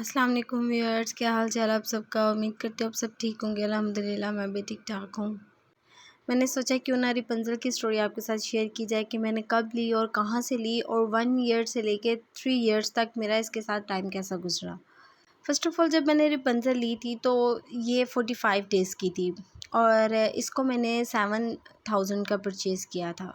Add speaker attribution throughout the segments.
Speaker 1: अस्सलाम वालेकुम व्यूअर्स, क्या हाल चाल आप सबका। उम्मीद करते हो आप सब ठीक होंगे। अल्हम्दुलिल्लाह मैं भी ठीक ठाक हूँ। मैंने सोचा क्यों ना रैपुंज़ल की स्टोरी आपके साथ शेयर की जाए कि मैंने कब ली और कहाँ से ली और 1 ईयर से लेके 3 ईयर्स तक मेरा इसके साथ टाइम कैसा गुजरा। फ़र्स्ट ऑफ़ ऑल जब मैंने रैपुंज़ल ली थी तो ये 45 डेज़ की थी और इसको मैंने 7000 का परचेज़ किया था।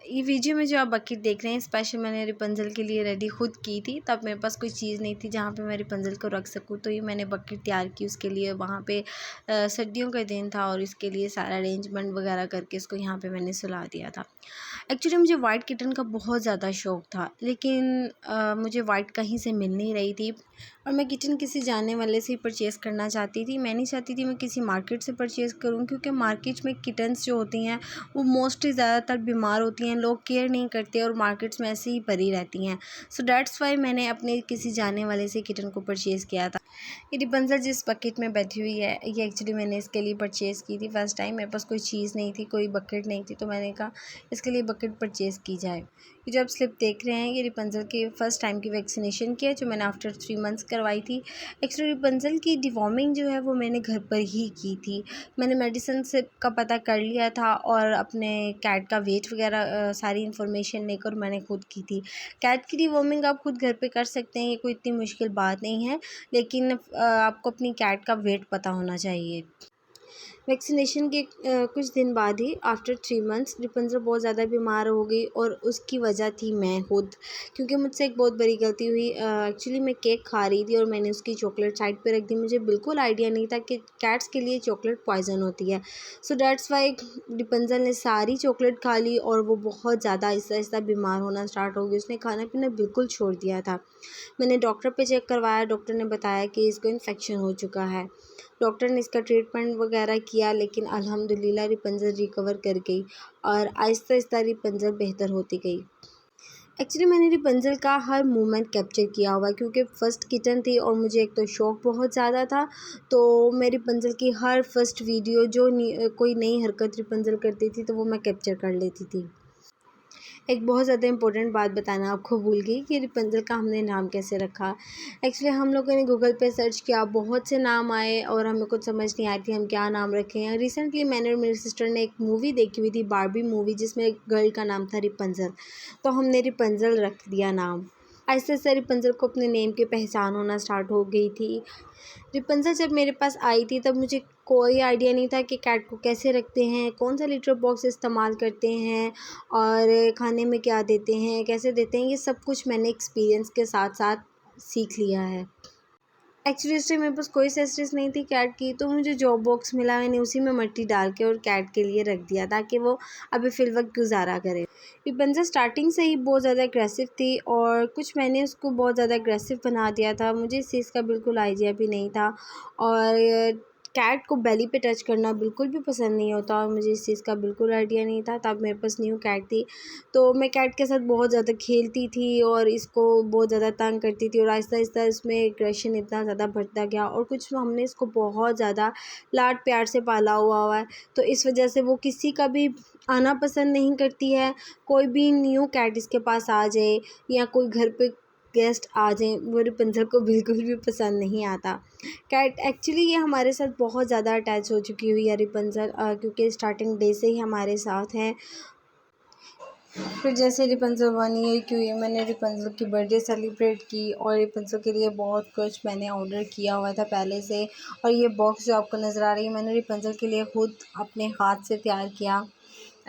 Speaker 1: ये वीडियो में जो आप बकेट देख रहे हैं स्पेशल मैंने रैपुंज़ल के लिए रेडी खुद की थी। तब मेरे पास कोई चीज़ नहीं थी जहाँ पे मैं रैपुंज़ल को रख सकूँ, तो ये मैंने बकेट तैयार की उसके लिए। वहाँ पे सर्दियों का दिन था और इसके लिए सारा अरेंजमेंट वगैरह करके इसको यहाँ पे मैंने सुला दिया था। एक्चुअली मुझे वाइट किटन का बहुत ज़्यादा शौक़ था, लेकिन मुझे वाइट कहीं से मिल नहीं रही थी और मैं किटन किसी जानने वाले से ही परचेज़ करना चाहती थी। मैं नहीं चाहती थी मैं किसी मार्केट से परचेज़ करूँ, क्योंकि मार्केट में किटन्स जो होती हैं वो मोस्टली ज़्यादातर बीमार होती हैं, लोग केयर नहीं करते और मार्केट्स में ऐसे ही पड़ी रहती हैं। सो दैट्स वाई मैंने अपने किसी जानने वाले से किटन को परचेज़ किया था। ये रैपुंज़ल जिस बकेट में बैठी हुई है ये एक्चुअली मैंने इसके लिए परचेज़ की थी फर्स्ट टाइम। मेरे पास कोई चीज़ नहीं थी, कोई बकेट नहीं थी, तो मैंने कहा इसके लिए बकेट परचेज़ की जाए। ये जो आप स्लिप देख रहे हैं ये रैपुंज़ल की फ़र्स्ट टाइम की वैक्सीनेशन की है, जो मैंने आफ्टर 3 मंथ्स करवाई थी। एक्चुअली रैपुंज़ल की डिवॉर्मिंग जो है वो मैंने घर पर ही की थी। मैंने मेडिसिन से का पता कर लिया था और अपने कैट का वेट वगैरह सारी इन्फॉर्मेशन लेकर मैंने खुद की थी। कैट की डिवॉर्मिंग आप खुद घर पे कर सकते हैं, ये कोई इतनी मुश्किल बात नहीं है, लेकिन आपको अपनी कैट का वेट पता होना चाहिए। वैक्सीनेशन के कुछ दिन बाद ही आफ्टर 3 मंथ्स रैपुंज़ल बहुत ज़्यादा बीमार हो गई और उसकी वजह थी मैं खुद, क्योंकि मुझसे एक बहुत बड़ी गलती हुई। एक्चुअली मैं केक खा रही थी और मैंने उसकी चॉकलेट साइड पे रख दी। मुझे बिल्कुल आइडिया नहीं था कि कैट्स के लिए चॉकलेट पॉइज़न होती है। सो दैट्स वाई रैपुंज़ल ने सारी चॉकलेट खा ली और वो बहुत ज़्यादा आहिस्ता-आहिस्ता बीमार होना स्टार्ट हो गई। उसने खाना-पीना बिल्कुल छोड़ दिया था। मैंने डॉक्टर पे चेक करवाया, डॉक्टर ने बताया कि इसको इन्फेक्शन हो चुका है। डॉक्टर ने इसका ट्रीटमेंट वगैरह किया, लेकिन अल्हम्दुलिल्लाह रैपुंज़ल रिकवर कर गई और आहिस्ता-आहिस्ता रैपुंज़ल बेहतर होती गई। एक्चुअली मैंने रैपुंज़ल का हर मूवमेंट कैप्चर किया हुआ है, क्योंकि फ़र्स्ट किटन थी और मुझे एक तो शौक़ बहुत ज़्यादा था, तो मैं रैपुंज़ल की हर फर्स्ट वीडियो जो कोई नई हरकत रैपुंज़ल करती थी तो वो मैं कैप्चर कर लेती थी। एक बहुत ज़्यादा इम्पोर्टेंट बात बताना आपको भूल गई कि रैपुंज़ल का हमने नाम कैसे रखा। एक्चुअली हम लोगों ने गूगल पे सर्च किया, बहुत से नाम आए और हमें कुछ समझ नहीं आई थी हम क्या नाम रखें। रिसेंटली मैंने और मेरी सिस्टर ने एक मूवी देखी हुई थी, बार्बी मूवी, जिसमें एक गर्ल का नाम था रैपुंज़ल, तो हमने रैपुंज़ल रख दिया नाम। आहिस्ता-आहिस्ता रैपुंज़ल को अपने नेम की पहचान होना स्टार्ट हो गई थी। रैपुंज़ल जब मेरे पास आई थी तब मुझे कोई आइडिया नहीं था कि कैट को कैसे रखते हैं, कौन-सा लिटर बॉक्स इस्तेमाल करते हैं और खाने में क्या देते हैं, कैसे देते हैं, ये सब कुछ मैंने एक्सपीरियंस के साथ-साथ सीख लिया है। एक्चुअली उस टाइम मेरे पास कोई एक्सेसरीज़ नहीं थी कैट की, तो मुझे जो बॉक्स मिला मैंने उसी में मिट्टी डाल के और कैट के लिए रख दिया ताकि वो अभी फ़िलवक़्त गुज़ारा करे। रैपुंज़ल स्टार्टिंग से ही बहुत ज़्यादा एग्रेसिव थी और कुछ मैंने उसको बहुत ज़्यादा एग्रेसिव बना दिया था। मुझे इस चीज़ का बिल्कुल आइडिया भी नहीं था और कैट को बेली पे टच करना बिल्कुल भी पसंद नहीं होता और मुझे इस चीज़ का बिल्कुल आइडिया नहीं था। तब मेरे पास न्यू कैट थी, तो मैं कैट के साथ बहुत ज़्यादा खेलती थी और इसको बहुत ज़्यादा तंग करती थी और आहिस्ता-आहिस्ता इसमें एग्रेशन इतना ज़्यादा बढ़ता गया और कुछ हमने इसको बहुत ज़्यादा लाड प्यार से पाला हुआ है, तो इस वजह से वो किसी का भी आना पसंद नहीं करती है। कोई भी न्यू कैट इसके पास आ जाए या कोई घर पे गेस्ट आ जाएँ, वो रैपुंज़ल को बिल्कुल भी पसंद नहीं आता। कैट एक्चुअली ये हमारे साथ बहुत ज़्यादा अटैच हो चुकी हुई है रैपुंज़ल, क्योंकि स्टार्टिंग डे से ही हमारे साथ है। फिर जैसे रैपुंज़ल 1 ईयर की हुई, मैंने रैपुंज़ल की बर्थडे सेलिब्रेट की और रैपुंज़ल के लिए बहुत कुछ मैंने ऑर्डर किया हुआ था पहले से। और ये बॉक्स जो आपको नज़र आ रही है मैंने रैपुंज़ल के लिए खुद अपने हाथ से तैयार किया।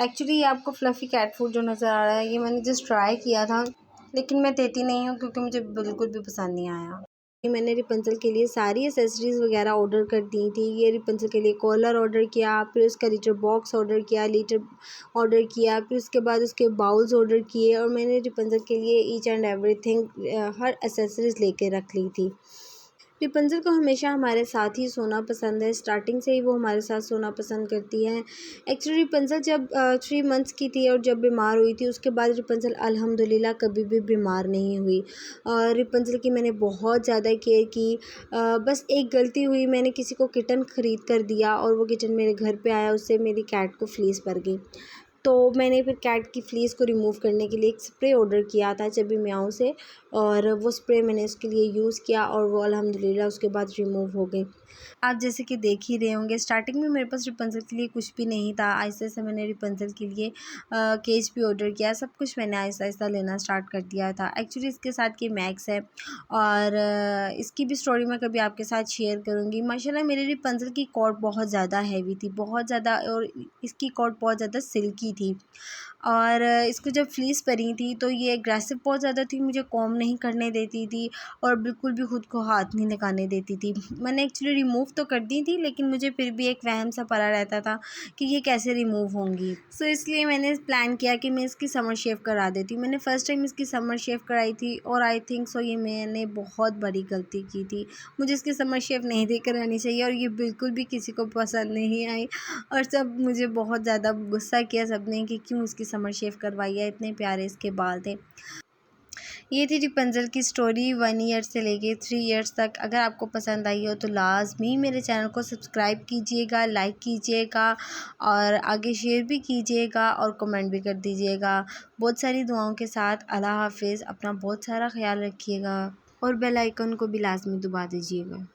Speaker 1: एक्चुअली ये आपको फ्लफ़ी कैट फूड जो नज़र आ रहा है ये मैंने जस्ट ट्राई किया था, लेकिन मैं देती नहीं हूँ क्योंकि मुझे बिल्कुल भी पसंद नहीं आया। मैंने रैपुंज़ल के लिए सारी एक्सेसरीज़ वगैरह ऑर्डर कर दी थी। ये रैपुंज़ल के लिए कॉलर ऑर्डर किया, फिर उसका लिटर बॉक्स ऑर्डर किया, फिर उसके बाद उसके बाउल्स ऑर्डर किए और मैंने रैपुंज़ल के लिए each and everything her accessories लेके रख ली थी। रैपुंज़ल को हमेशा हमारे साथ ही सोना पसंद है, स्टार्टिंग से ही वो हमारे साथ सोना पसंद करती है। एक्चुअली रैपुंज़ल जब 3 मंथ्स की थी और जब बीमार हुई थी उसके बाद रैपुंज़ल अल्हम्दुलिल्लाह कभी भी बीमार नहीं हुई और रैपुंज़ल की मैंने बहुत ज़्यादा केयर की। बस एक गलती हुई, मैंने किसी को किटन ख़रीद कर दिया और वो किटन मेरे घर पे आया, उससे मेरी कैट को फ्लीस पड़ गई। तो मैंने फिर कैट की फ्लीस को रिमूव करने के लिए एक स्प्रे ऑर्डर किया था चबी म्याऊ से, और वो स्प्रे मैंने उसके लिए यूज़ किया और वो अल्हम्दुलिल्लाह उसके बाद रिमूव हो गई। आप जैसे कि देख ही रहे होंगे, स्टार्टिंग में मेरे पास रेपुंज़ल के लिए कुछ भी नहीं था। आहिस्ता-आहिस्ता मैंने रेपुंज़ल के लिए केज भी ऑर्डर किया, सब कुछ मैंने आहिस्ता-आहिस्ता लेना स्टार्ट कर दिया था। एक्चुअली इसके साथ ये मैक्स है और इसकी भी स्टोरी मैं कभी आपके साथ शेयर करूँगी। माशाल्लाह मेरे रेपुंज़ल की कॉर्ड बहुत ज़्यादा हैवी थी, बहुत ज़्यादा, और इसकी कॉर्ड बहुत ज़्यादा सिल्की थी। और इसको जब फ्लीस परी थी तो ये एग्रेसिव बहुत ज़्यादा थी, मुझे कॉम्ब नहीं करने देती थी और बिल्कुल भी खुद को हाथ नहीं लगाने देती थी। मैंने एक्चुअली रिमूव तो कर दी थी, लेकिन मुझे फिर भी एक वहम सा पड़ा रहता था कि ये कैसे रिमूव होंगी। सो इसलिए मैंने प्लान किया कि मैं इसकी समर शेव करा देती हूँ। मैंने फ़र्स्ट टाइम इसकी समर शेव कराई थी और आई थिंक सो ये मैंने बहुत बड़ी गलती की थी। मुझे इसकी समर शेव नहीं थी करानी चाहिए और ये बिल्कुल भी किसी को पसंद नहीं आई और सब मुझे बहुत ज़्यादा गुस्सा किया सबने कि क्यों इसकी समर शेव करवाई है, इतने प्यारे इसके बाल थे। ये थी रेपुंज़ल की स्टोरी 1 ईयर से लेके 3 ईयर्स तक। अगर आपको पसंद आई हो तो लाज़मी मेरे चैनल को सब्सक्राइब कीजिएगा, लाइक कीजिएगा और आगे शेयर भी कीजिएगा और कमेंट भी कर दीजिएगा। बहुत सारी दुआओं के साथ अल्लाह हाफ़िज़। अपना बहुत सारा ख़्याल रखिएगा और बेल आइकन को भी लाज़मी दबा दीजिएगा।